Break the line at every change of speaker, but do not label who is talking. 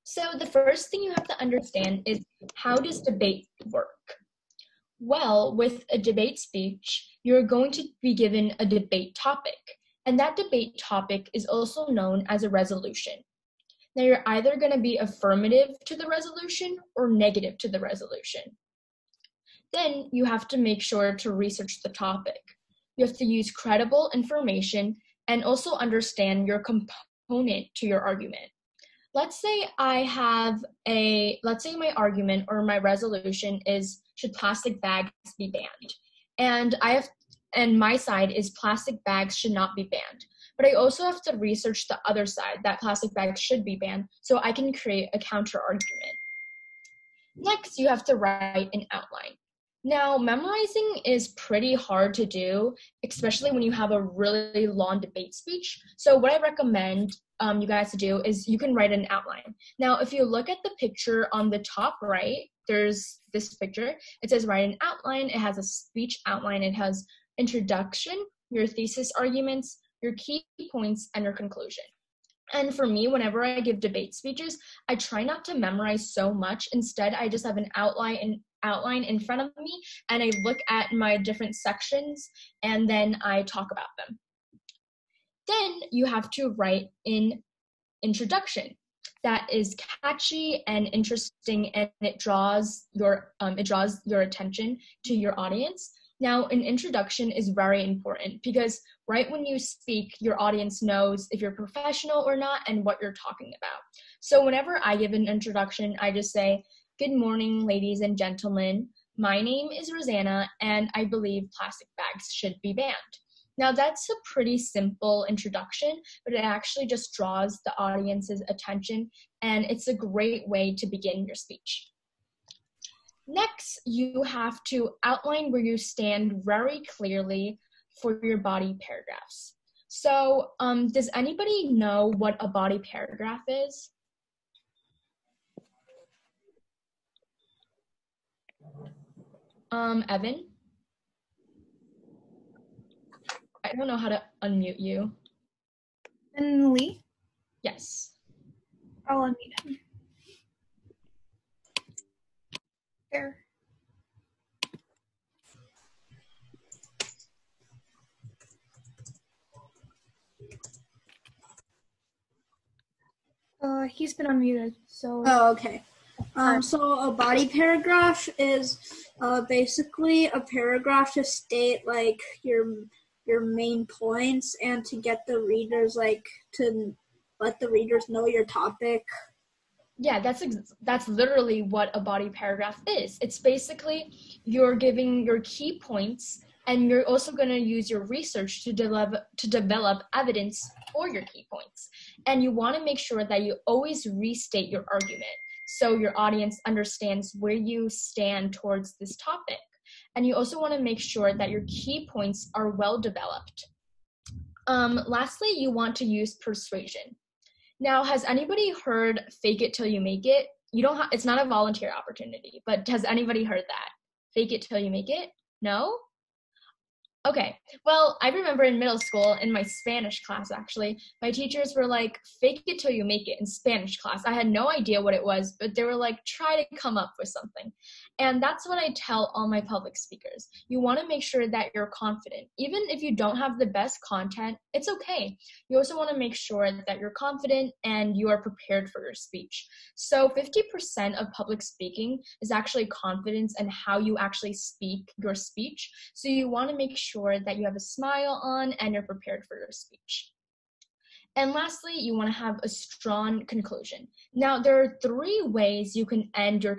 So the first thing you have to understand is, how does debate work? Well, with a debate speech, you're going to be given a debate topic, and that debate topic is also known as a resolution. Now, you're either going to be affirmative to the resolution or negative to the resolution. Then you have to make sure to research the topic. You have to use credible information and also understand your component to your argument. Let's say my argument or my resolution is, should plastic bags be banned? And my side is plastic bags should not be banned. But I also have to research the other side, that plastic bags should be banned, so I can create a counter argument. Next, you have to write an outline. Now, memorizing is pretty hard to do, especially when you have a really long debate speech. So what I recommend you guys to do is you can write an outline. Now, if you look at the picture on the top right, there's this picture. It says write an outline. It has a speech outline. It has introduction, your thesis arguments, your key points, and your conclusion. And for me, whenever I give debate speeches, I try not to memorize so much. Instead, I just have an outline in front of me, and I look at my different sections, and then I talk about them. Then you have to write an introduction that is catchy and interesting, and it draws your attention to your audience. Now, an introduction is very important because right when you speak, your audience knows if you're professional or not and what you're talking about. So whenever I give an introduction, I just say, "Good morning, ladies and gentlemen. My name is Rosanna, and I believe plastic bags should be banned." Now, that's a pretty simple introduction, but it actually just draws the audience's attention, and it's a great way to begin your speech. Next, you have to outline where you stand very clearly for your body paragraphs. So, does anybody know what a body paragraph is? Evan? I don't know how to unmute you.
And Lee?
Yes.
I'll unmute him. There. He's been unmuted, so.
Oh, okay. So a body paragraph is basically a paragraph to state like your main points and to get the readers to let the readers know your topic.
Yeah, that's literally what a body paragraph is. It's basically you're giving your key points, and you're also going to use your research to develop evidence for your key points. And you want to make sure that you always restate your argument so your audience understands where you stand towards this topic. And you also want to make sure that your key points are well developed. Lastly, you want to use persuasion. Now, has anybody heard fake it till you make it? It's not a volunteer opportunity, but has anybody heard that? Fake it till you make it? No? Okay, well, I remember in middle school, in my Spanish class, actually, my teachers were like, fake it till you make it in Spanish class. I had no idea what it was, but they were like, try to come up with something. And that's what I tell all my public speakers. You want to make sure that you're confident. Even if you don't have the best content, it's okay. You also want to make sure that you're confident and you are prepared for your speech. So 50% of public speaking is actually confidence and how you actually speak your speech. So you want to make sure that you have a smile on and you're prepared for your speech. And lastly, you want to have a strong conclusion. Now, there are 3 ways you can end your